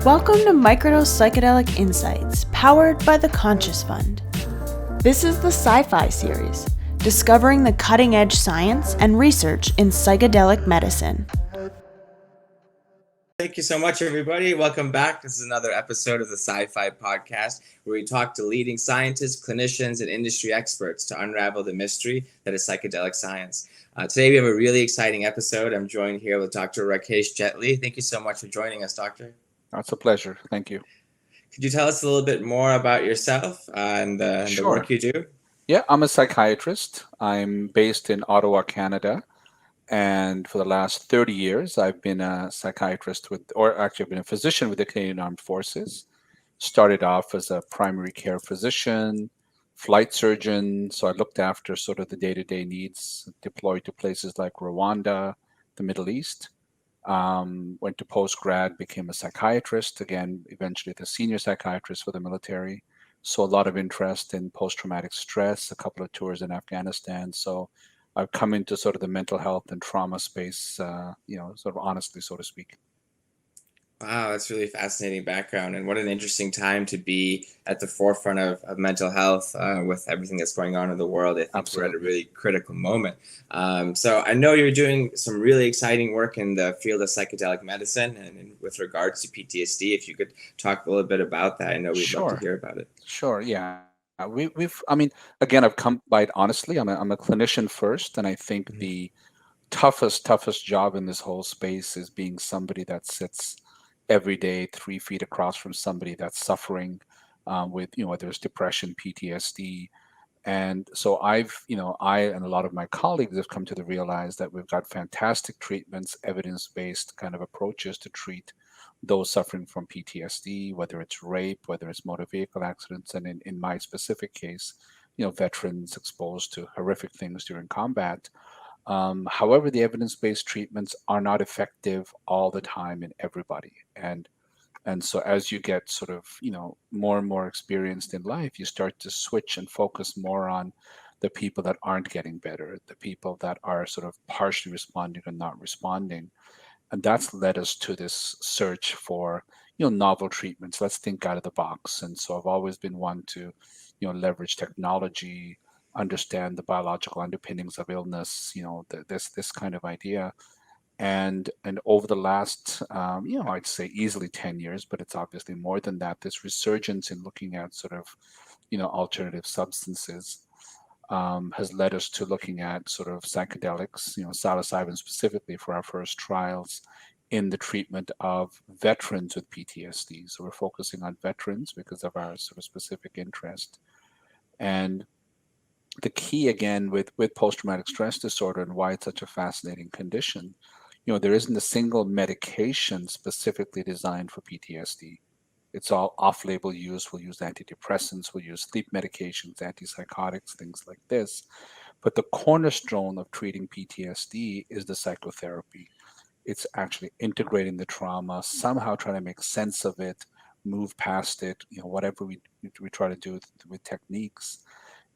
Welcome to Microdose Psychedelic Insights, powered by the Conscious Fund. This is the PsyFi series, discovering the cutting-edge science and research in psychedelic medicine. Thank you so much, everybody. Welcome back. This is another episode of the PsyFi podcast, where we talk to leading scientists, clinicians, and industry experts to unravel the mystery that is psychedelic science. Today, we have a really exciting episode. I'm joined here with Dr. Rakesh Jetley. Thank you so much for joining us, Doctor. It's a pleasure. Thank you. Could you tell us a little bit more about yourself and the work you do? Yeah, I'm a psychiatrist. I'm based in Ottawa, Canada. And for the last 30 years, I've been a psychiatrist I've been a physician with the Canadian Armed Forces. Started off as a primary care physician, flight surgeon. So I looked after sort of the day-to-day needs, deployed to places like Rwanda, the Middle East. Went to post-grad, became a psychiatrist, again, eventually the senior psychiatrist for the military. So a lot of interest in post-traumatic stress, a couple of tours in Afghanistan. So I've come into sort of the mental health and trauma space, sort of honestly, so to speak. Wow, that's really fascinating background, and what an interesting time to be at the forefront of mental health with everything that's going on in the world. I think Absolutely. We're at a really critical moment. So I know you're doing some really exciting work in the field of psychedelic medicine and with regards to PTSD. If you could talk a little bit about that, I know we'd love to hear about it. Sure, yeah. Again, I've come by it honestly. I'm a clinician first, and I think the toughest job in this whole space is being somebody that sits every day 3 feet across from somebody that's suffering with, whether it's depression, PTSD. And so I and a lot of my colleagues have come to realize that we've got fantastic treatments, evidence-based kind of approaches to treat those suffering from PTSD, whether it's rape, whether it's motor vehicle accidents, and in my specific case, veterans exposed to horrific things during combat. However, the evidence-based treatments are not effective all the time in everybody. And so as you get sort of, more and more experienced in life, you start to switch and focus more on the people that aren't getting better, the people that are sort of partially responding or not responding. And that's led us to this search for, novel treatments. Let's think out of the box. And so I've always been one to, leverage technology, understand the biological underpinnings of illness, this kind of idea. And over the last, I'd say easily 10 years, but it's obviously more than that, this resurgence in looking at sort of, alternative substances has led us to looking at sort of psychedelics, psilocybin specifically for our first trials in the treatment of veterans with PTSD. So we're focusing on veterans because of our sort of specific interest. And the key again with post-traumatic stress disorder and why it's such a fascinating condition, there isn't a single medication specifically designed for PTSD. It's all off-label use. We'll use antidepressants, we'll use sleep medications, antipsychotics, things like this. But the cornerstone of treating PTSD is the psychotherapy. It's actually integrating the trauma, somehow trying to make sense of it, move past it, whatever we try to do with techniques.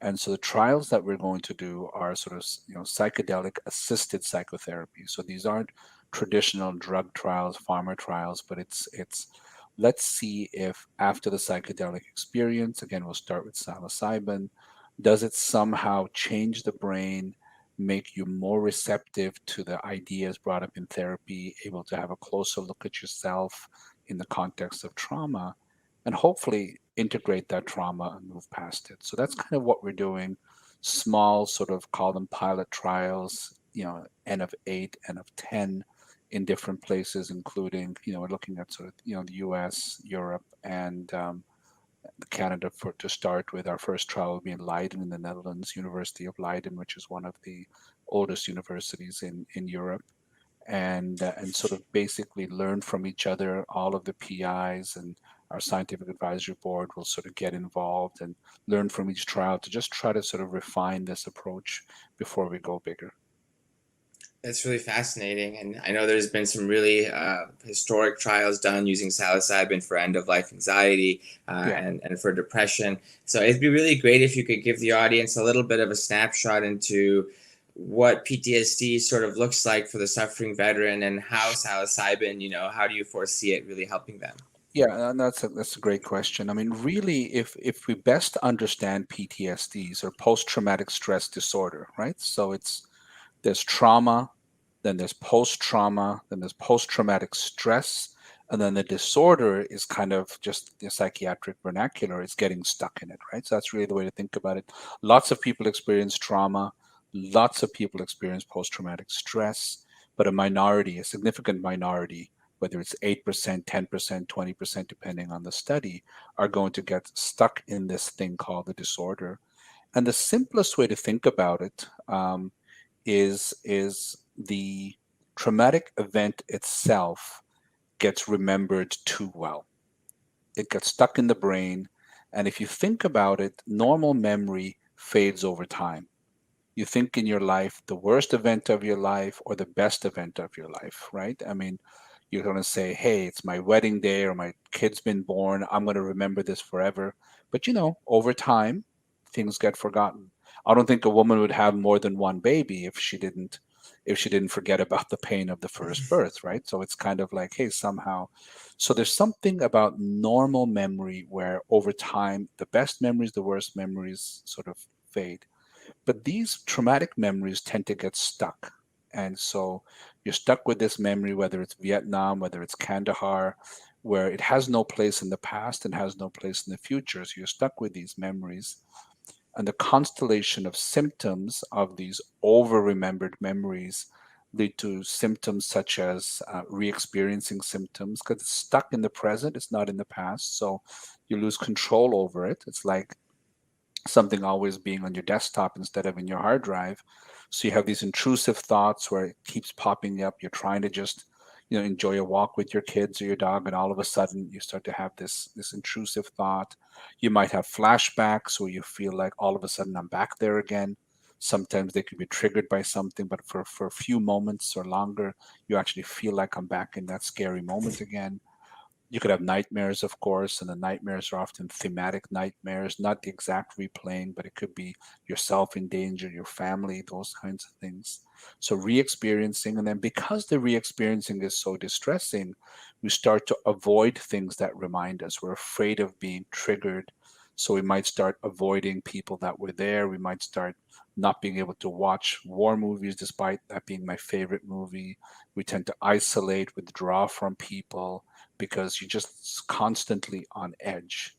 And so the trials that we're going to do are sort of, psychedelic assisted psychotherapy. So these aren't traditional drug trials, pharma trials, but it's let's see if after the psychedelic experience, again, we'll start with psilocybin, does it somehow change the brain, make you more receptive to the ideas brought up in therapy, able to have a closer look at yourself in the context of trauma, and hopefully integrate that trauma and move past it. So that's kind of what we're doing. Small, sort of call them pilot trials, N of 8, N of 10 in different places, including, we're looking at sort of, the US, Europe, and Canada to start with. Our first trial will be in Leiden in the Netherlands, University of Leiden, which is one of the oldest universities in Europe. And sort of basically learn from each other. All of the PIs and our scientific advisory board will sort of get involved and learn from each trial to just try to sort of refine this approach before we go bigger. That's really fascinating. And I know there's been some really historic trials done using psilocybin for end-of-life anxiety and for depression. So it'd be really great if you could give the audience a little bit of a snapshot into what PTSD sort of looks like for the suffering veteran and how psilocybin, how do you foresee it really helping them? Yeah, and that's a great question. I mean, really, if we best understand PTSDs or post-traumatic stress disorder, right? So there's trauma, then there's post-trauma, then there's post-traumatic stress, and then the disorder is kind of just the psychiatric vernacular. It's getting stuck in it, right? So that's really the way to think about it. Lots of people experience trauma, lots of people experience post-traumatic stress, but a minority, a significant minority, whether it's 8%, 10%, 20%, depending on the study, are going to get stuck in this thing called the disorder. And the simplest way to think about it is the traumatic event itself gets remembered too well. It gets stuck in the brain, and if you think about it, normal memory fades over time. You think in your life the worst event of your life or the best event of your life, right? I mean, you're going to say, hey, it's my wedding day or my kid's been born. I'm going to remember this forever. But over time, things get forgotten. I don't think a woman would have more than one baby if she didn't forget about the pain of the first birth, right? So it's kind of like, hey, somehow. So there's something about normal memory where over time, the best memories, the worst memories sort of fade. But these traumatic memories tend to get stuck. And so you're stuck with this memory, whether it's Vietnam, whether it's Kandahar, where it has no place in the past and has no place in the future. So you're stuck with these memories. And the constellation of symptoms of these over remembered memories lead to symptoms such as re experiencing symptoms because it's stuck in the present, it's not in the past. So you lose control over it. It's like something always being on your desktop instead of in your hard drive. So you have these intrusive thoughts where it keeps popping up. You're trying to just, enjoy a walk with your kids or your dog, and all of a sudden you start to have this intrusive thought. You might have flashbacks where you feel like all of a sudden I'm back there again. Sometimes they could be triggered by something, but for a few moments or longer, you actually feel like I'm back in that scary moment again. You could have nightmares, of course, and the nightmares are often thematic nightmares, not the exact replaying, but it could be yourself in danger, your family, those kinds of things. So re experiencing, and then because the re experiencing is so distressing, we start to avoid things that remind us. We're afraid of being triggered. So we might start avoiding people that were there. We might start not being able to watch war movies, despite that being my favorite movie. We tend to isolate, withdraw from people because you're just constantly on edge.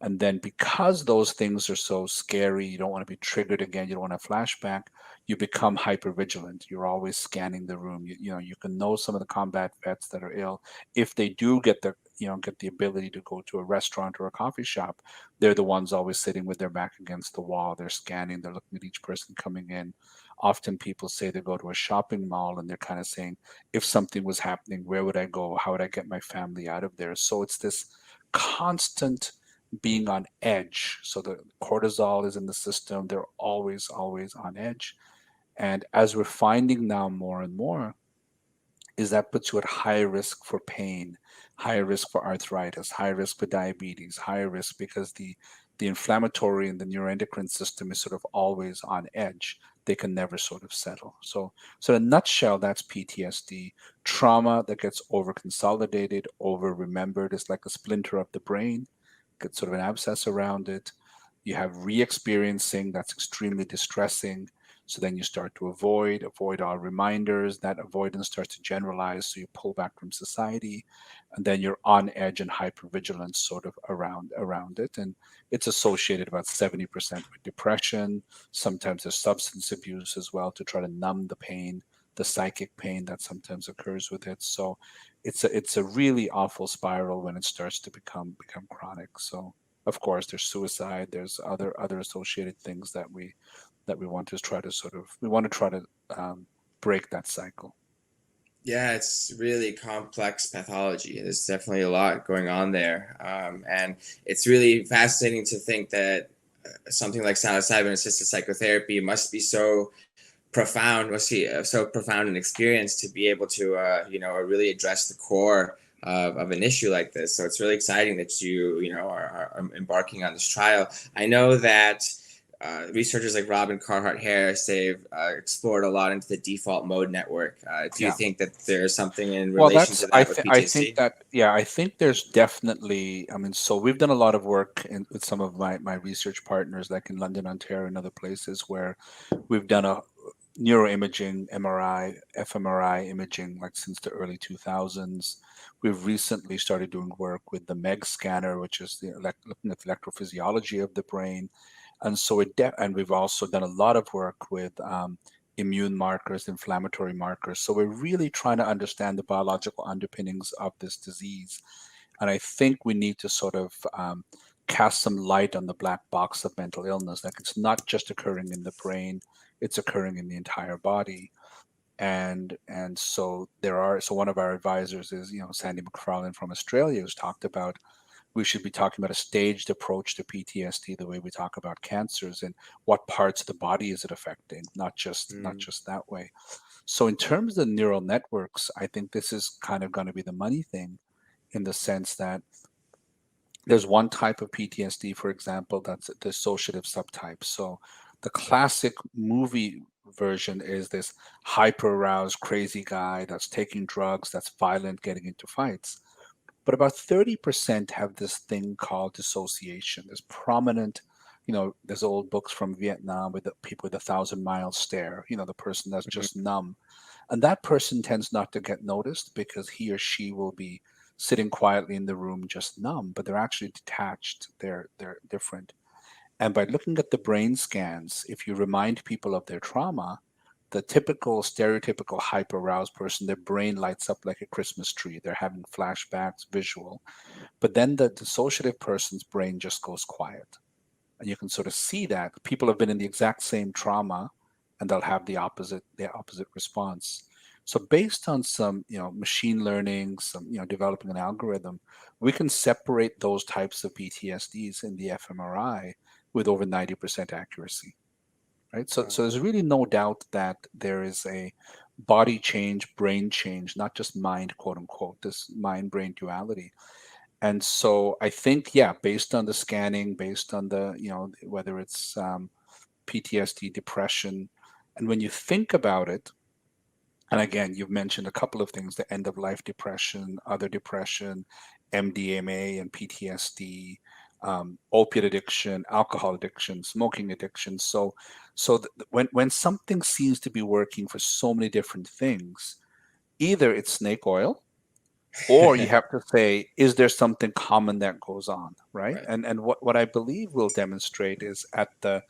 And then because those things are so scary, you don't want to be triggered again, you don't want a flashback, you become hyper vigilant. You're always scanning the room. You can know some of the combat vets that are ill. If they do get the ability to go to a restaurant or a coffee shop, they're the ones always sitting with their back against the wall. They're scanning, they're looking at each person coming in. Often people say they go to a shopping mall and they're kind of saying, if something was happening, where would I go? How would I get my family out of there? So it's this constant being on edge. So the cortisol is in the system. They're always, always on edge. And as we're finding now more and more, is that puts you at higher risk for pain, higher risk for arthritis, higher risk for diabetes, higher risk because the inflammatory and the neuroendocrine system is sort of always on edge. They can never sort of settle. So in a nutshell, that's PTSD. Trauma that gets over consolidated, over remembered is like a splinter of the brain, gets sort of an abscess around it. You have re-experiencing that's extremely distressing. So then you start to avoid all reminders. That avoidance starts to generalize. So you pull back from society, and then you're on edge and hypervigilance sort of around it. And it's associated about 70% with depression. Sometimes there's substance abuse as well to try to numb the pain, the psychic pain that sometimes occurs with it. So it's a really awful spiral when it starts to become chronic. So of course there's suicide, there's other associated things that we want to try to break that cycle. Yeah, it's really complex pathology. There's definitely a lot going on there. And it's really fascinating to think that something like psilocybin assisted psychotherapy must be so profound, must be so profound an experience to be able to, really address the core of an issue like this. So it's really exciting that you are embarking on this trial. I know that researchers like Robin Carhart Harris, they've explored a lot into the default mode network. Do you Yeah. think that there's something in Well, relation to that with I think PTSD? that, yeah, I think there's definitely, I mean, so we've done a lot of work with some of my research partners, like in London, Ontario, and other places where we've done a neuroimaging, MRI, fMRI imaging, like since the early 2000s. We've recently started doing work with the MEG scanner, which is looking at the electrophysiology of the brain. And so and we've also done a lot of work with immune markers, inflammatory markers. So we're really trying to understand the biological underpinnings of this disease. And I think we need to sort of cast some light on the black box of mental illness. Like it's not just occurring in the brain, it's occurring in the entire body. And so so one of our advisors is, Sandy McFarlane from Australia, who's talked about we should be talking about a staged approach to PTSD the way we talk about cancers, and what parts of the body is it affecting, not Mm. just that way. So in terms of the neural networks, I think this is kind of going to be the money thing, in the sense that there's one type of PTSD, for example, that's the dissociative subtype. So the classic movie version is this hyper aroused crazy guy that's taking drugs, that's violent, getting into fights. But about 30% have this thing called dissociation. There's prominent, there's old books from Vietnam with the people with 1,000 mile stare, the person that's Mhm. just numb. And that person tends not to get noticed because he or she will be sitting quietly in the room just numb, but they're actually detached. They're different. And by looking at the brain scans, if you remind people of their trauma, the typical stereotypical hyper aroused person, their brain lights up like a Christmas tree. They're having flashbacks, visual. But then the dissociative person's brain just goes quiet. And you can sort of see that people have been in the exact same trauma, and they'll have the opposite response. So based on some, machine learning, some, developing an algorithm, we can separate those types of PTSDs in the fMRI with over 90% accuracy. Right. So Wow. there's really no doubt that there is a body change, brain change, not just mind, quote unquote, this mind brain duality. And so I think, yeah, based on the scanning, based on the, whether it's PTSD, depression, and when you think about it, and again, you've mentioned a couple of things: the end of life depression, other depression, MDMA and PTSD, opiate addiction, alcohol addiction, smoking addiction. When something seems to be working for so many different things, either it's snake oil, or you have to say, is there something common that goes on, right? Right. And what I believe we'll demonstrate is at the,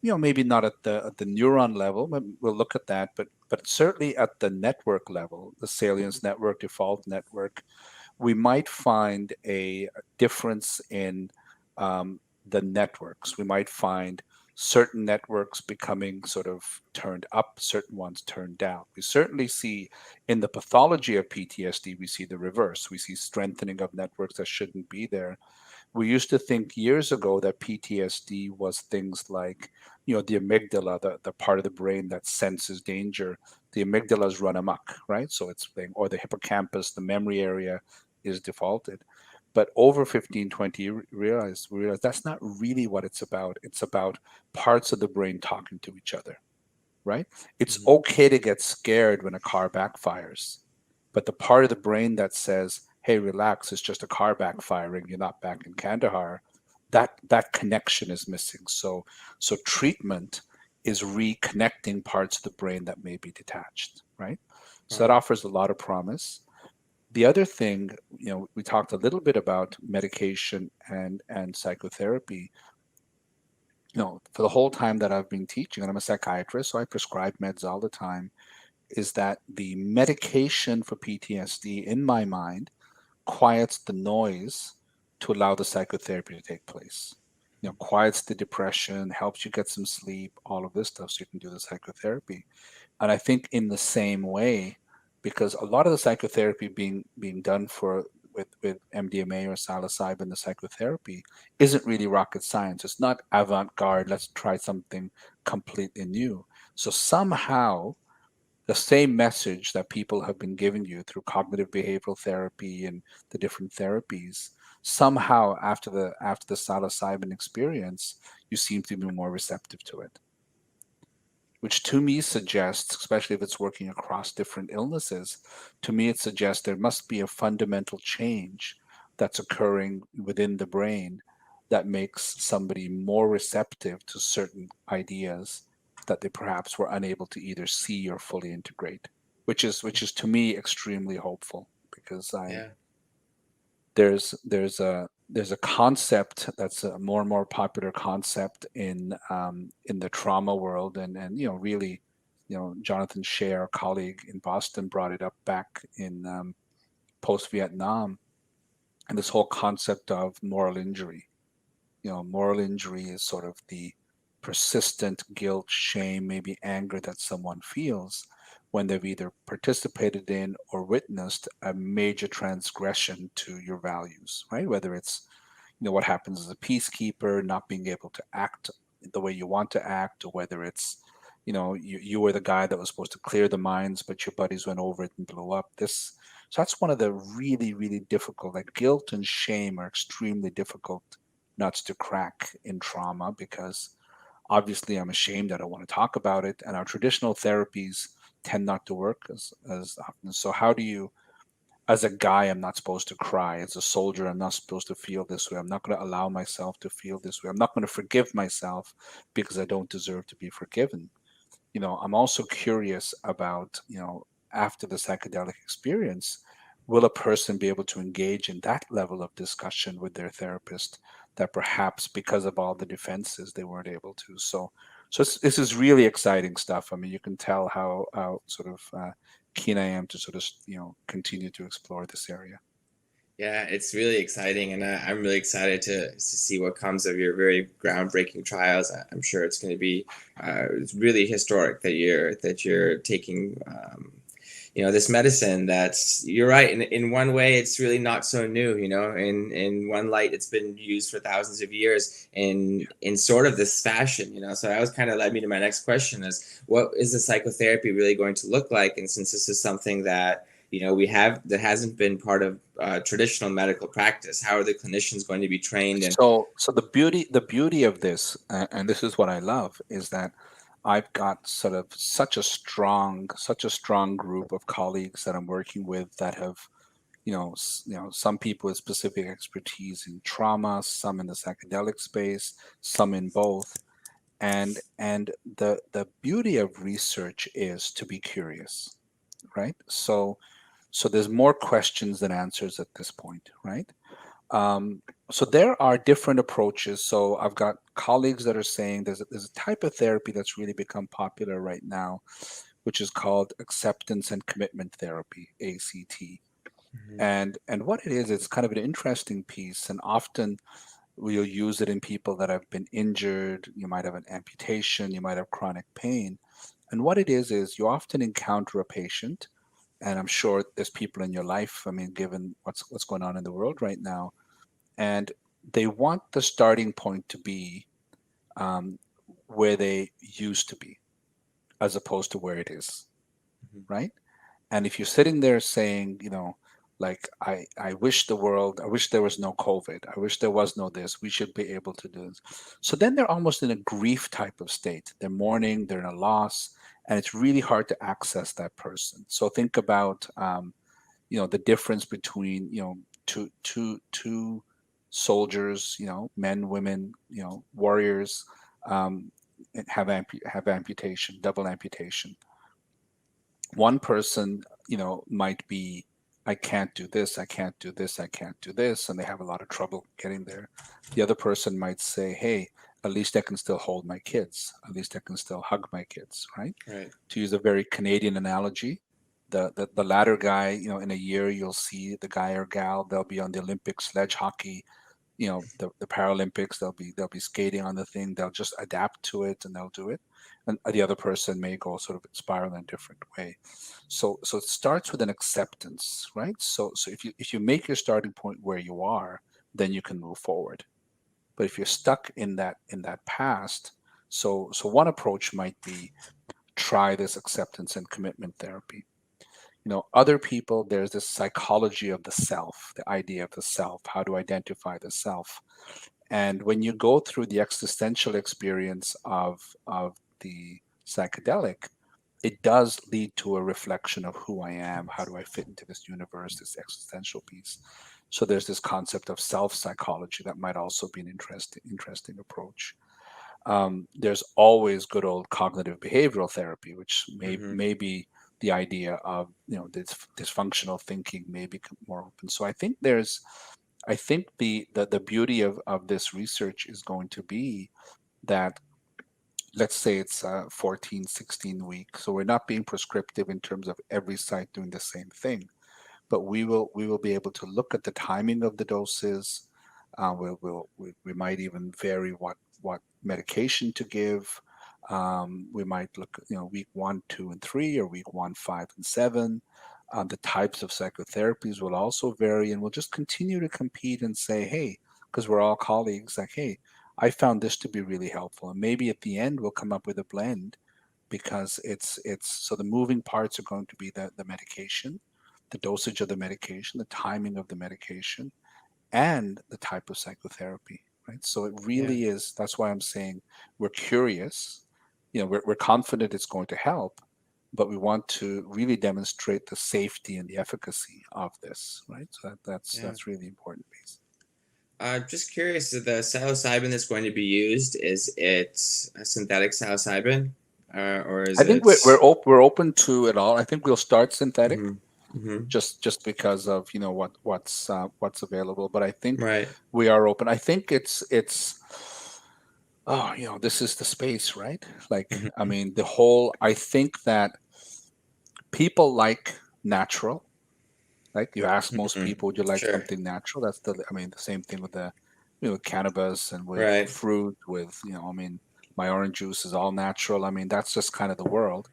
maybe not at the neuron level, but we'll look at that, but certainly at the network level, the salience network, default network, we might find a difference in the networks. We might find certain networks becoming sort of turned up, certain ones turned down. We certainly see in the pathology of PTSD, we see the reverse. We see strengthening of networks that shouldn't be there. We used to think years ago that PTSD was things like, the amygdala, the part of the brain that senses danger. The amygdala's run amok, right? So it's thing, or the hippocampus, the memory area is defaulted. But over 15, 20, we realize that's not really what it's about. It's about parts of the brain talking to each other, right? It's Mhm. okay to get scared when a car backfires, but the part of the brain that says, "Hey, relax, it's just a car backfiring. You're not back in Kandahar," that connection is missing. So treatment is reconnecting parts of the brain that may be detached, right? So that Wow. offers a lot of promise. The other thing, we talked a little bit about medication and psychotherapy. For the whole time that I've been teaching, and I'm a psychiatrist, so I prescribe meds all the time, is that the medication for PTSD, in my mind, quiets the noise to allow the psychotherapy to take place. Quiets the depression, helps you get some sleep, all of this stuff, so you can do the psychotherapy. And I think in the same way, because a lot of the psychotherapy being done with MDMA or psilocybin, the psychotherapy isn't really rocket science. It's not avant-garde. Let's try something completely new. So somehow the same message that people have been giving you through cognitive behavioral therapy and the different therapies, somehow after the psilocybin experience, you seem to be more receptive to it, which to me suggests, especially if it's working across different illnesses, to me it suggests there must be a fundamental change that's occurring within the brain that makes somebody more receptive to certain ideas that they perhaps were unable to either see or fully integrate, which is to me extremely hopeful, because I Yeah. there's a concept that's a more and more popular concept in the trauma world, and really, Jonathan Shea, our colleague in Boston, brought it up back in post Vietnam, and this whole concept of moral injury. Moral injury is sort of the persistent guilt, shame, maybe anger that someone feels when they've either participated in or witnessed a major transgression to your values, right? Whether it's, what happens as a peacekeeper, not being able to act the way you want to act, or whether it's, you were the guy that was supposed to clear the mines, but your buddies went over it and blew up. So that's one of the really, really difficult, like guilt and shame are extremely difficult nuts to crack in trauma, because obviously I'm ashamed, I don't want to talk about it, and our traditional therapies tend not to work as often. So how do you, as a guy, I'm not supposed to cry. As a soldier, I'm not supposed to feel this way. I'm not going to allow myself to feel this way. I'm not going to forgive myself because I don't deserve to be forgiven. I'm also curious about, after the psychedelic experience, will a person be able to engage in that level of discussion with their therapist that perhaps because of all the defenses they weren't able to? So this is really exciting stuff. I mean, you can tell how sort of keen I am to sort of, continue to explore this area. Yeah, it's really exciting, and I'm really excited to see what comes of your very groundbreaking trials. I'm sure it's going to be it's really historic that you're taking this medicine. That's, you're right. In one way, it's really not so new. In one light, it's been used for thousands of years in sort of this fashion. So that was kind of led me to my next question: is what is the psychotherapy really going to look like? And since this is something that we have that hasn't been part of traditional medical practice, how are the clinicians going to be trained? And So the beauty of this, and this is what I love, is that I've got sort of such a strong group of colleagues that I'm working with that have, some people with specific expertise in trauma, some in the psychedelic space, some in both, and the beauty of research is to be curious, right? So there's more questions than answers at this point, right? So there are different approaches. So I've got colleagues that are saying there's a type of therapy that's really become popular right now, which is called acceptance and commitment therapy, ACT. Mhm. And what it is, it's kind of an interesting piece, and often we'll use it in people that have been injured. You might have an amputation, you might have chronic pain. And what it is you often encounter a patient, and I'm sure there's people in your life, I mean, given what's going on in the world right now, and they want the starting point to be um, where they used to be, as opposed to where it is, Mhm. right? And if you're sitting there saying, like, I wish I wish there was no COVID, I wish there was no this, we should be able to do this. So then they're almost in a grief type of state. They're mourning, they're in a loss, and it's really hard to access that person. So think about, the difference between, two soldiers, men, women, warriors, um, have amputation, double amputation. One person, might be, I can't do this, I can't do this, I can't do this, and they have a lot of trouble getting there. The other person might say, hey, at least I can still hold my kids, at least I can still hug my kids, right? Right. To use a very Canadian analogy, the latter guy, in a year you'll see the guy or gal, they'll be on the Olympic sledge hockey, the Paralympics, they'll be skating on the thing, they'll just adapt to it and they'll do it. And the other person may go sort of spiral in a different way. So it starts with an acceptance, right? So if you make your starting point where you are, then you can move forward. But if you're stuck in that past, so one approach might be try this acceptance and commitment therapy. Other people, there's this psychology of the self, the idea of the self, how to identify the self. And when you go through the existential experience of the psychedelic, it does lead to a reflection of who I am, how do I fit into this universe, this existential piece. So there's this concept of self psychology that might also be an interesting approach. There's always good old cognitive behavioral therapy, which may be the idea of this dysfunctional thinking may become more open. So I think the beauty of this research is going to be that, let's say it's 14, 16 weeks. So we're not being prescriptive in terms of every site doing the same thing, but we will be able to look at the timing of the doses. We might even vary what medication to give. We might look at week 1, 2, and 3, or week 1, 5, and 7. The types of psychotherapies will also vary, and we'll just continue to compete and say, hey, because we're all colleagues, like, hey, I found this to be really helpful, and maybe at the end we'll come up with a blend, because it's so the moving parts are going to be the medication, the dosage of the medication, the timing of the medication, and the type of psychotherapy, right? So it Yeah. really is. That's why I'm saying we're curious. We're confident it's going to help, but we want to really demonstrate the safety and the efficacy of this, right? So Yeah. that's really important piece. Just curious, the psilocybin that's going to be used, is it a synthetic psilocybin, or is I think it? we're open to it all. I think we'll start synthetic, Mm-hmm. Mm-hmm. just because of what's available. But I think Right. we are open. I think it's oh, this is the space, right? Like, I Mm-hmm. mean, I think that people like natural. Like, you ask most Mm-hmm. people, would you like Sure. something natural? I mean, the same thing with with cannabis and with Right. fruit, I mean, my orange juice is all natural. I mean, that's just kind of the world.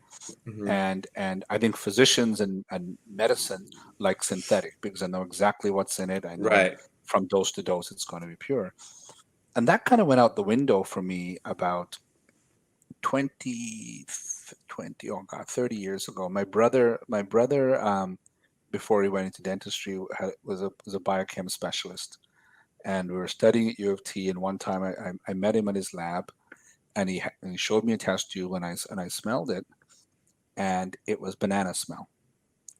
Mm-hmm. And I think physicians and medicine like synthetic, because I know exactly what's in it. I know Right. from dose to dose it's going to be pure. And that kind of went out the window for me about 20, 20, oh God, 30 years ago. My brother, before he went into dentistry, was a biochem specialist, and we were studying at U of T. And one time I met him in his lab, and he showed me a test tube, and I smelled it, and it was banana smell.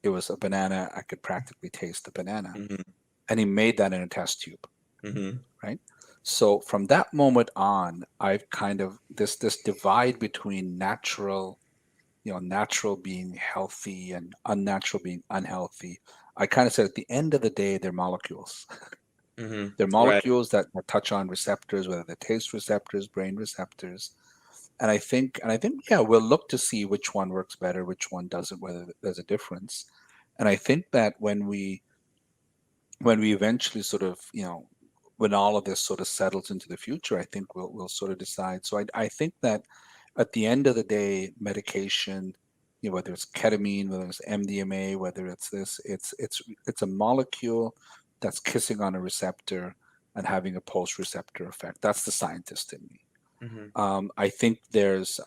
It was a banana. I could practically taste the banana, Mm-hmm. and he made that in a test tube, Mm-hmm. right? So from that moment on, I've kind of this divide between natural being healthy and unnatural being unhealthy. I kind of said at the end of the day, they're molecules. Mm-hmm. They're Right. molecules that touch on receptors, whether they're taste receptors, brain receptors. And I think, yeah, we'll look to see which one works better, which one doesn't, whether there's a difference. And I think that when we eventually sort of, when all of this sort of settles into the future, I think we'll sort of decide. So I think that at the end of the day, medication, whether it's ketamine, whether it's MDMA, whether it's this, it's a molecule that's kissing on a receptor and having a post receptor effect. That's the scientist in me. Mm-hmm. I think there's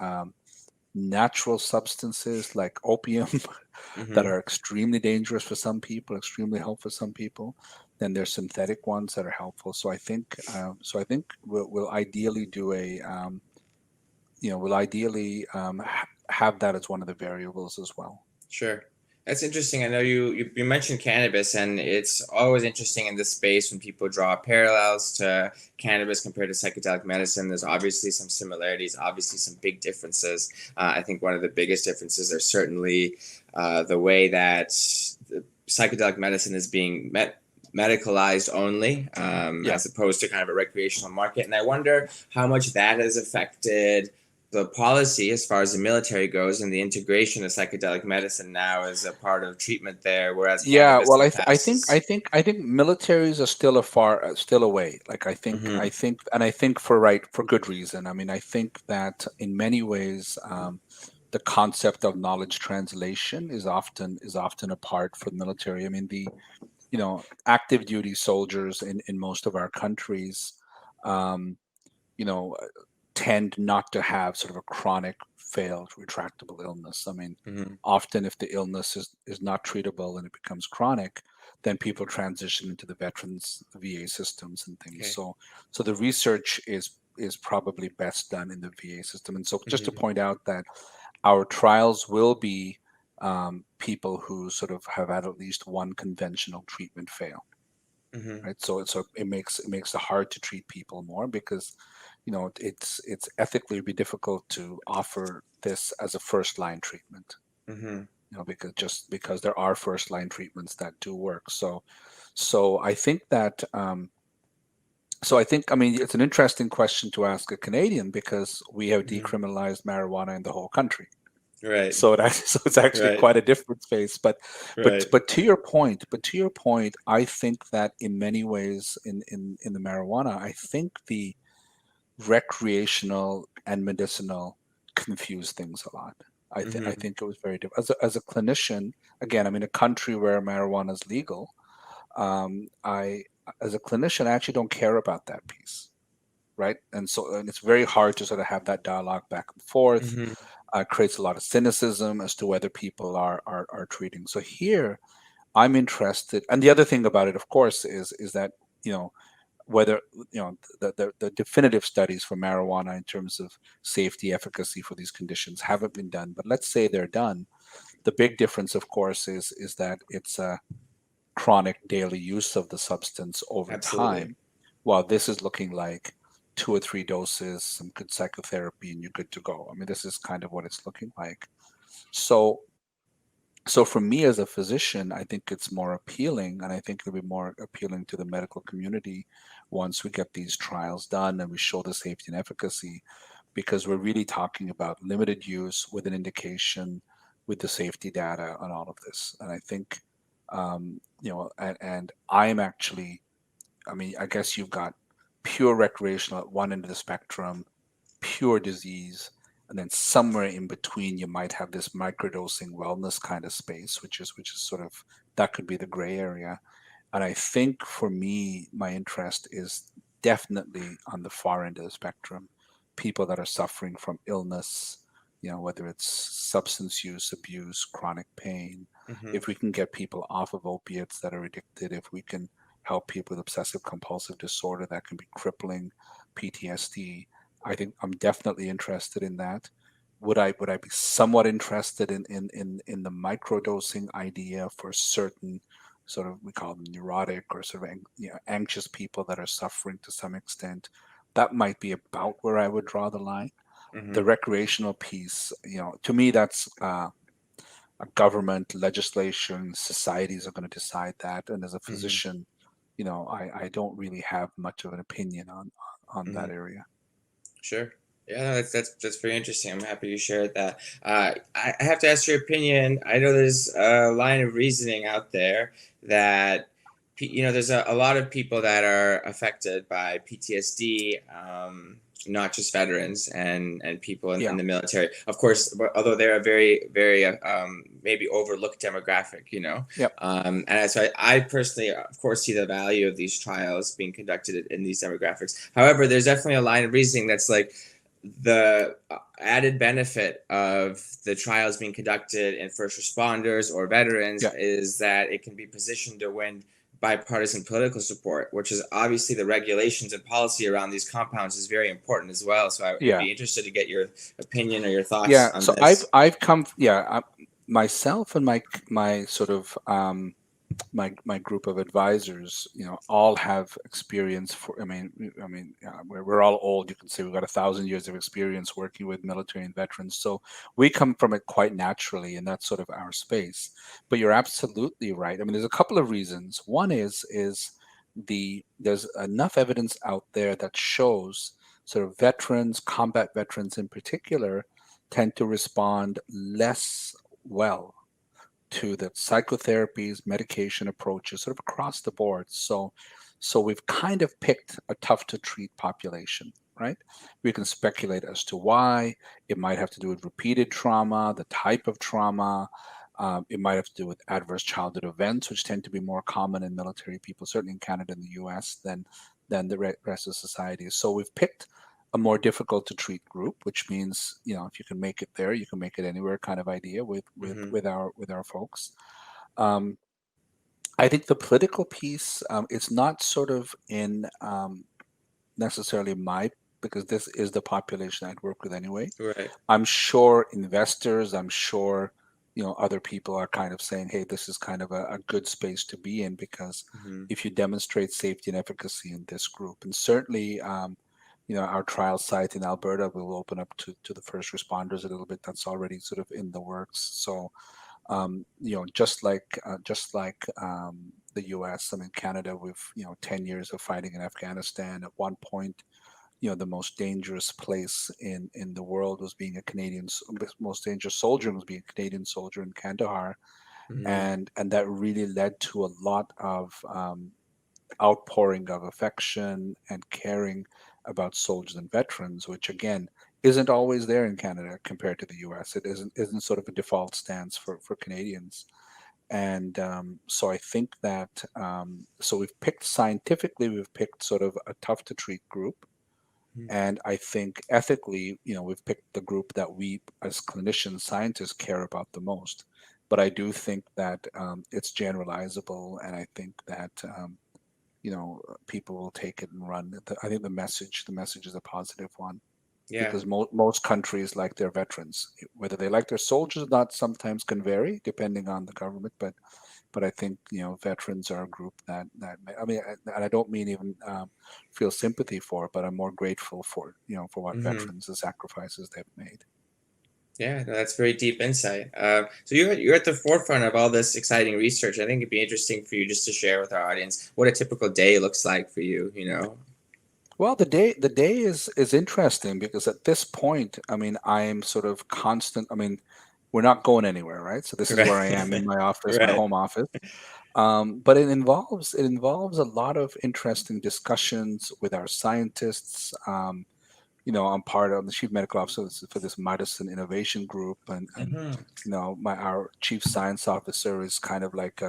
natural substances like opium that Mm-hmm. are extremely dangerous for some people, extremely helpful for some people. Then there's synthetic ones that are helpful. So I think we'll ideally do we'll ideally have that as one of the variables as well. Sure. That's interesting. I know you mentioned cannabis, and it's always interesting in this space when people draw parallels to cannabis compared to psychedelic medicine. There's obviously some similarities, obviously some big differences. I think one of the biggest differences are certainly the way that the psychedelic medicine is being medicalized only, Yeah. as opposed to kind of a recreational market. And I wonder how much that has affected the policy as far as the military goes, and the integration of psychedelic medicine now as a part of treatment there, whereas Yeah, cannabis well, in the I past think I is. think I think militaries are still away. Like, I Mm-hmm. think, and I think for good reason. I mean, I think that in many ways, the concept of knowledge translation is often a part for the military. I mean, the active duty soldiers in most of our countries, um, you know, tend not to have sort of a chronic failed retractable illness. I mean, Mm-hmm. often if the illness is not treatable and it becomes chronic, then people transition into the veterans, the VA systems and things. Okay. So the research is probably best done in the VA system. And so just to Mm-hmm. point out that our trials will be people who sort of have had at least one conventional treatment fail, Mm-hmm. right? So it makes it hard to treat people more because, it's ethically be difficult to offer this as a first line treatment, Mm-hmm. because there are first line treatments that do work. So I think that I mean it's an interesting question to ask a Canadian because we have Mm-hmm. decriminalized marijuana in the whole country. Right. So it's actually Right. quite a different space. But Right. to your point, I think that in many ways in the marijuana, I think the recreational and medicinal confuse things a lot. I Mm-hmm. think it was very different. As a clinician, again, I'm in a country where marijuana is legal. I as a clinician, I actually don't care about that piece, right? And it's very hard to sort of have that dialogue back and forth. Mm-hmm. Creates a lot of cynicism as to whether people are treating. So here, I'm interested, and the other thing about it, of course, is that you know whether the definitive studies for marijuana in terms of safety, efficacy for these conditions haven't been done. But let's say they're done. The big difference, of course, is that it's a chronic daily use of the substance over Absolutely. time, while this is looking like 2 or 3 doses, some good psychotherapy, and you're good to go. I mean, this is kind of what it's looking like. So, so for me as a physician, I think it's more appealing, and I think it'll be more appealing to the medical community once we get these trials done and we show the safety and efficacy, because we're really talking about limited use with an indication, with the safety data on all of this. And I think, and I'm actually, I mean, I guess you've got pure recreational at one end of the spectrum, pure disease, and then somewhere in between you might have this microdosing wellness kind of space, which is sort of, that could be the gray area. And I think for me, my interest is definitely on the far end of the spectrum, people that are suffering from illness, whether it's substance use, abuse, chronic pain. Mm-hmm. If we can get people off of opiates that are addicted, if we can help people with obsessive compulsive disorder that can be crippling, PTSD, I think I'm definitely interested in that. Would I be somewhat interested in the microdosing idea for certain sort of, we call them neurotic or sort of anxious people that are suffering to some extent? That might be about where I would draw the line. The Mm-hmm. recreational piece, to me, that's a government, legislation, societies are going to decide that. And as a Mm-hmm. physician, I don't really have much of an opinion on Mm-hmm. that area. Sure. Yeah, no, that's very interesting. I'm happy you shared that. I have to ask your opinion. I know there's a line of reasoning out there that there's a lot of people that are affected by PTSD, not just veterans and people in Yeah. the military. Of course, although they're a very, very maybe overlooked demographic. Yep. And so I personally, of course, see the value of these trials being conducted in these demographics. However, there's definitely a line of reasoning that's like the added benefit of the trials being conducted in first responders or veterans Yeah. is that it can be positioned to win bipartisan political support, which is obviously the regulations and policy around these compounds is very important as well. So I would Yeah. be interested to get your opinion or your thoughts Yeah. on So this. I've come, myself and my sort of my group of advisors, all have experience we're all old. You can say we've got 1,000 years of experience working with military and veterans. So we come from it quite naturally, and that's sort of our space. But you're absolutely right. I mean, there's a couple of reasons. One is there's enough evidence out there that shows sort of veterans, combat veterans in particular, tend to respond less well to the psychotherapies, medication approaches, sort of across the board. So we've kind of picked a tough to treat population, right? We can speculate as to why. It might have to do with repeated trauma, the type of trauma. It might have to do with adverse childhood events, which tend to be more common in military people, certainly in Canada and the U.S. than the rest of society. So we've picked a more difficult to treat group, which means, if you can make it there, you can make it anywhere kind of idea with Mm-hmm. our folks. Um, I think the political piece, it's not sort of in necessarily because this is the population I'd work with anyway. Right. I'm sure investors, I'm sure, other people are kind of saying, hey, this is kind of a good space to be in, because Mm-hmm. if you demonstrate safety and efficacy in this group, and certainly, our trial site in Alberta will open up to the first responders a little bit. That's already sort of in the works. So, just like the U.S. I mean, Canada, with 10 years of fighting in Afghanistan. At one point, the most dangerous place in the world was being a Canadian. Most dangerous soldier was being a Canadian soldier in Kandahar, Mm-hmm. and that really led to a lot of outpouring of affection and caring about soldiers and veterans, which again isn't always there in Canada compared to the U.S. It isn't sort of a default stance for Canadians. And so I think that so we've picked sort of a tough to treat group, and I think ethically, we've picked the group that we as clinicians, scientists care about the most. But I do think that it's generalizable, and I think that people will take it and run. I think the message is a positive one, Yeah. because most countries like their veterans. Whether they like their soldiers or not sometimes can vary depending on the government, but I think veterans are a group that I mean, and I don't mean even feel sympathy for, but I'm more grateful for for what Mm-hmm. veterans, the sacrifices they've made. Yeah, no, that's very deep insight. So you're at the forefront of all this exciting research. I think it'd be interesting for you just to share with our audience what a typical day looks like for you. Well, the day is interesting, because at this point, I mean, I'm sort of constant. I mean, we're not going anywhere, right? So this is Right. where I am in my office, my Right. home office. But it involves a lot of interesting discussions with our scientists. I'm part of the chief medical officer for this medicine innovation group, and Mm-hmm. our chief science officer is kind of like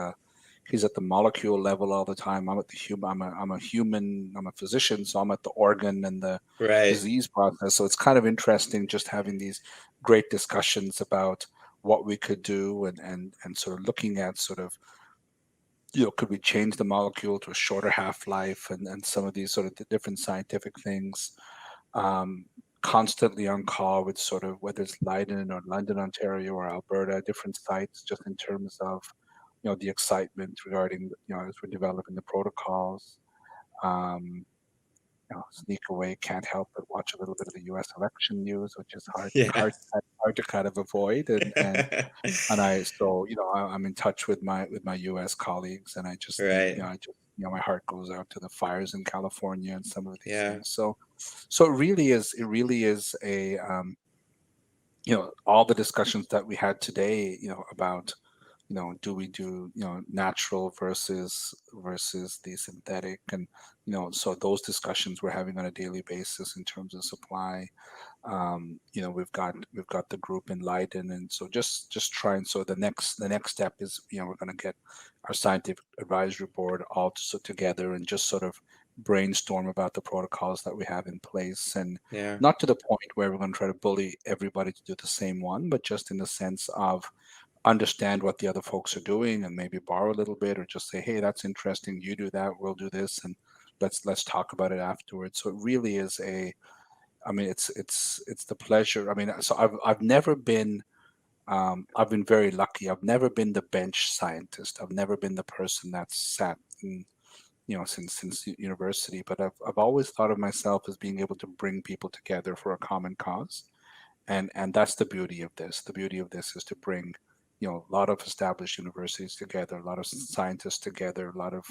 he's at the molecule level all the time. I'm at the human. I'm a human. I'm a physician, so I'm at the organ and the Right. disease process. So it's kind of interesting just having these great discussions about what we could do, and sort of looking at sort of could we change the molecule to a shorter half life, and some of these sort of different scientific things. um, Constantly on call with sort of whether it's Leiden or London, Ontario, or Alberta, different sites, just in terms of the excitement regarding as we're developing the protocols. Um, Sneak away, can't help but watch a little bit of the U.S. election news, which is hard Yeah. hard hard to kind of avoid, and I'm in touch with my U.S. colleagues, and I just think Right. my heart goes out to the fires in California and some of these Yeah. things. So it really is a all the discussions that we had today, about do we do natural versus the synthetic, and so those discussions we're having on a daily basis in terms of supply. We've got the group in Leiden, and so just trying. So the next step is we're going to get our scientific advisory board all together and just sort of brainstorm about the protocols that we have in place, and Yeah. not to the point where we're going to try to bully everybody to do the same one, but just in the sense of understand what the other folks are doing and maybe borrow a little bit, or just say, hey, that's interesting, you do that, we'll do this, and let's talk about it afterwards. So it really is it's the pleasure. I mean, so I've been very lucky. I've never been the bench scientist. I've never been the person that's sat in, since university, but I've always thought of myself as being able to bring people together for a common cause. And that's the beauty of this. The beauty of this is to bring a lot of established universities together, a lot of scientists together, a lot of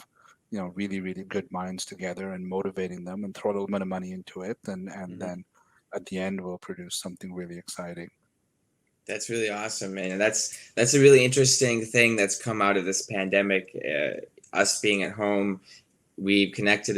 really really good minds together, and motivating them, and throw a little bit of money into it, and Mm-hmm. then at the end we'll produce something really exciting. That's really awesome, man. And that's a really interesting thing that's come out of this pandemic. Us being at home, we've connected,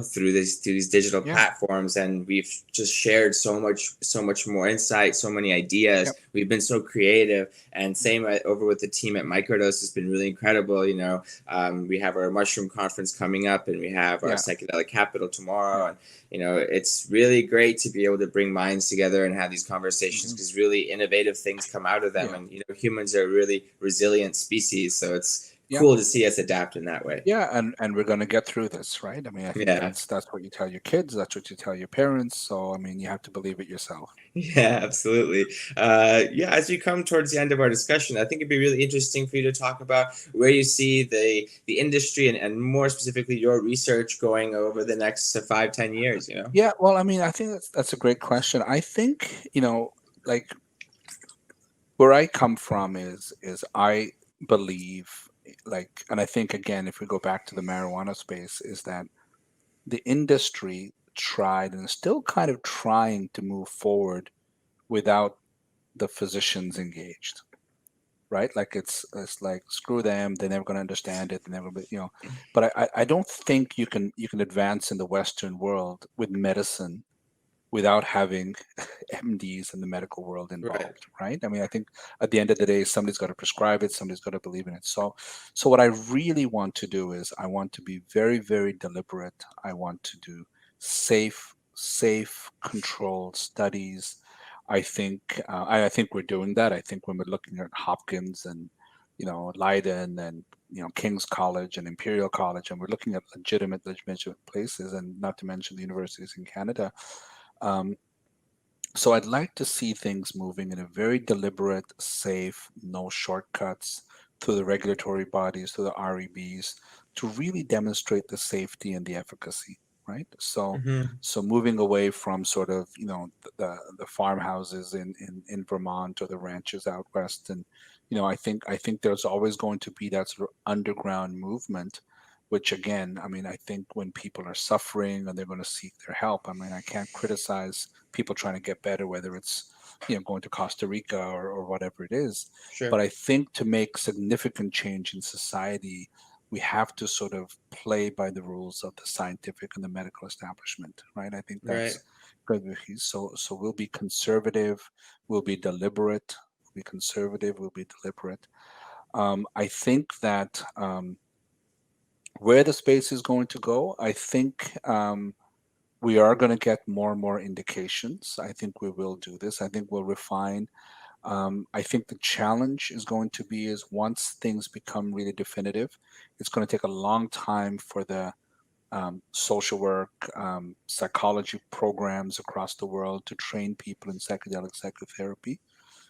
through these digital Yeah. platforms, and we've just shared so much more insight, so many ideas. Yep. We've been so creative, and same over with the team at Microdose has been really incredible. We have our mushroom conference coming up, and we have our Yeah. psychedelic capital tomorrow, Yeah. and it's really great to be able to bring minds together and have these conversations, because really innovative things come out of them, Yeah. and humans are a really resilient species, so it's Yeah. cool to see us adapt in that way. Yeah, and we're going to get through this, right? I mean, I think Yeah. that's what you tell your kids, that's what you tell your parents. So, I mean, you have to believe it yourself. Yeah, absolutely. Yeah, as we come towards the end of our discussion, I think it'd be really interesting for you to talk about where you see the industry, and more specifically your research going over the next 5-10 years. Yeah, well, I mean, I think that's a great question. I think, like where I come from is I believe, like, and I think again, if we go back to the marijuana space, is that the industry tried and is still kind of trying to move forward without the physicians engaged, right? Like it's like screw them, they're never going to understand it, they're never, but I don't think you can advance in the Western world with medicine without having MDs in the medical world Right. involved, right? I mean, I think at the end of the day, somebody's got to prescribe it, somebody's got to believe in it. So what I really want to do is I want to be very, very deliberate. I want to do safe, controlled studies. I think we're doing that. I think when we're looking at Hopkins and Leiden and King's College and Imperial College, and we're looking at legitimate places, and not to mention the universities in Canada. Um, so I'd like to see things moving in a very deliberate, safe, no shortcuts through the regulatory bodies, through the REBs, to really demonstrate the safety and the efficacy, right? So, Mm-hmm. so moving away from sort of the farmhouses in Vermont or the ranches out west, and I think there's always going to be that sort of underground movement, which again, I mean, I think when people are suffering and they're going to seek their help, I mean, I can't criticize people trying to get better, whether it's going to Costa Rica or whatever it is. Sure. But I think to make significant change in society, we have to sort of play by the rules of the scientific and the medical establishment, right? I think Right. that's good. So we'll be conservative, we'll be deliberate, we'll be conservative, we'll be deliberate. I think that where the space is going to go, I think we are going to get more and more indications. I think we will do this. I think we'll refine. I think the challenge is going to be is once things become really definitive, it's going to take a long time for the social work, psychology programs across the world to train people in psychedelic psychotherapy.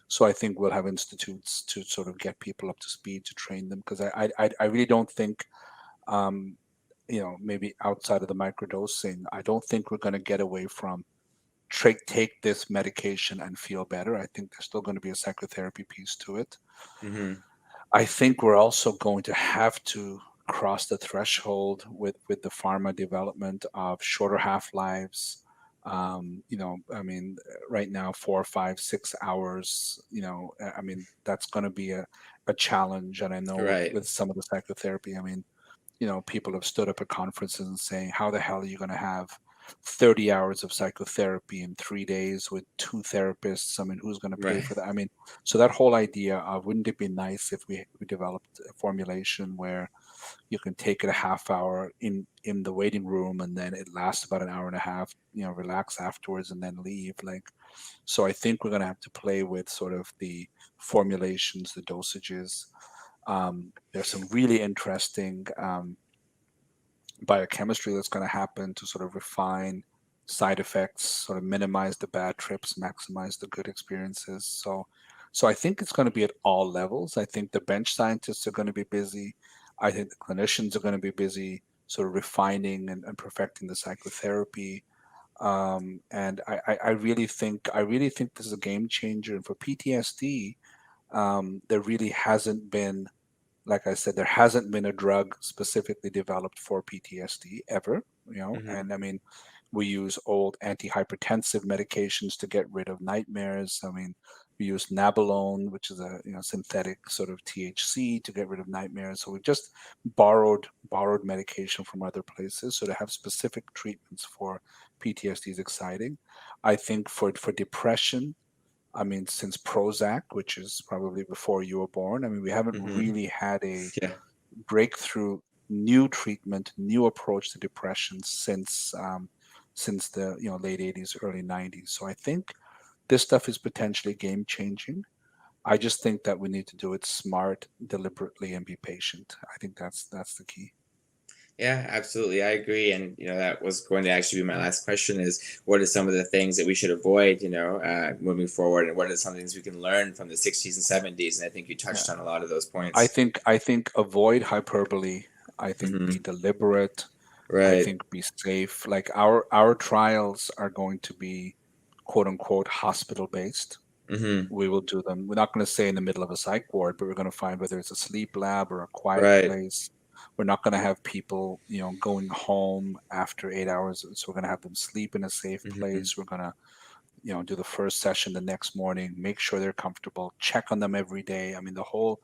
So I think we'll have institutes to sort of get people up to speed to train them, because I really don't think maybe outside of the microdosing, I don't think we're going to get away from take this medication and feel better. I think there's still going to be a psychotherapy piece to it. Mm-hmm. I think we're also going to have to cross the threshold with the pharma development of shorter half lives. I mean, right now, 4, 5, 6 hours. I mean, that's going to be a challenge. And I know Right. with some of the psychotherapy, I mean, people have stood up at conferences and saying, how the hell are you going to have 30 hours of psychotherapy in 3 days with 2 therapists? I mean, who's going to pay Right. for that? I mean, so that whole idea of wouldn't it be nice if we developed a formulation where you can take it a half hour in the waiting room, and then it lasts about an hour and a half, relax afterwards and then leave. Like, so I think we're going to have to play with sort of the formulations, the dosages. There's some really interesting biochemistry that's going to happen to sort of refine side effects, sort of minimize the bad trips, maximize the good experiences. So I think it's going to be at all levels. I think the bench scientists are going to be busy. I think the clinicians are going to be busy, sort of refining and perfecting the psychotherapy. And I really think this is a game changer. And for PTSD, there really hasn't been, like I said, there hasn't been a drug specifically developed for PTSD ever, Mm-hmm. and I mean, we use old antihypertensive medications to get rid of nightmares. I mean, We use nabalone, which is a synthetic sort of THC to get rid of nightmares. So we just borrowed medication from other places. So to have specific treatments for PTSD is exciting. I think for depression, I mean, since Prozac, which is probably before you were born, I mean, we haven't really had a Yeah. breakthrough new treatment, new approach to depression since the late 80s, early 90s. So I think this stuff is potentially game changing. I just think that we need to do it smart, deliberately, and be patient. I think that's the key. Yeah, absolutely. I agree. And, that was going to actually be my last question is what are some of the things that we should avoid, moving forward, and what are some things we can learn from the 60s and 70s? And I think you touched on a lot of those points. I think avoid hyperbole. I think be deliberate. I Right. think be safe. Like our trials are going to be quote unquote hospital based. We will do them. We're not going to say in the middle of a psych ward, but we're going to find whether it's a sleep lab or a quiet Right. place. We're not going to have people, going home after 8 hours. So we're going to have them sleep in a safe place. We're going to, do the first session the next morning, make sure they're comfortable, check on them every day. I mean, the whole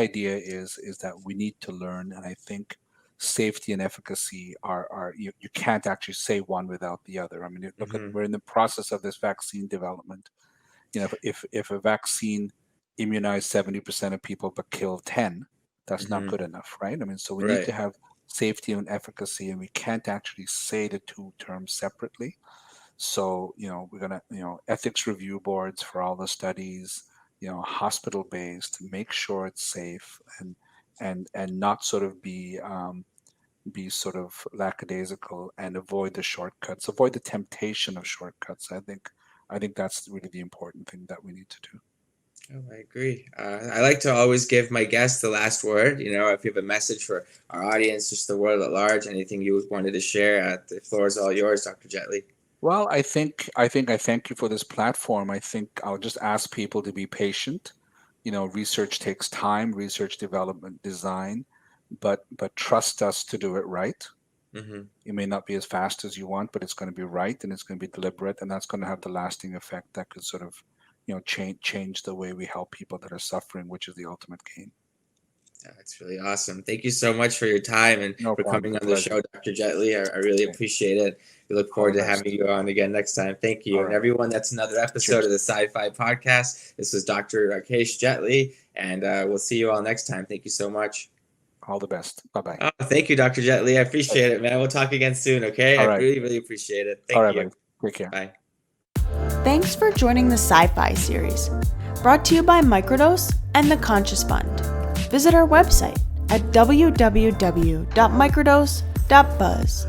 idea is that we need to learn. And I think safety and efficacy are you can't actually say one without the other. I mean, look at, we're in the process of this vaccine development. If a vaccine immunized 70% of people but killed 10, that's not good enough, right? I mean, so we need to have safety and efficacy, and we can't actually say the two terms separately. So, we're gonna, ethics review boards for all the studies, hospital based, make sure it's safe, and not sort of be sort of lackadaisical and avoid the shortcuts, avoid the temptation of shortcuts. I think that's really the important thing that we need to do. Oh, I agree. I like to always give my guests the last word. If you have a message for our audience, just the world at large, anything you wanted to share, the floor is all yours, Dr. Jetley. Well, I think I thank you for this platform. I think I'll just ask people to be patient. Research takes time, research development, design, but trust us to do it right. It may not be as fast as you want, but it's going to be right, and it's going to be deliberate, and that's going to have the lasting effect that could sort of change the way we help people that are suffering, which is the ultimate gain. That's really awesome. Thank you so much for your time and for coming on the show, Dr. Jetley. I really appreciate it. We look forward to having you on again next time. Thank you. And everyone, that's another episode of the PsyFi podcast. This was Dr. Rakesh Jetley, and we'll see you all next time. Thank you so much. All the best. Bye-bye. Oh, thank you, Dr. Jetley. I appreciate it, man. We'll talk again soon, okay? I really, really appreciate it. Thank you. Buddy. Take care. Bye. Thanks for joining the PsyFi series, brought to you by Microdose and the Conscious Fund. Visit our website at www.microdose.buzz.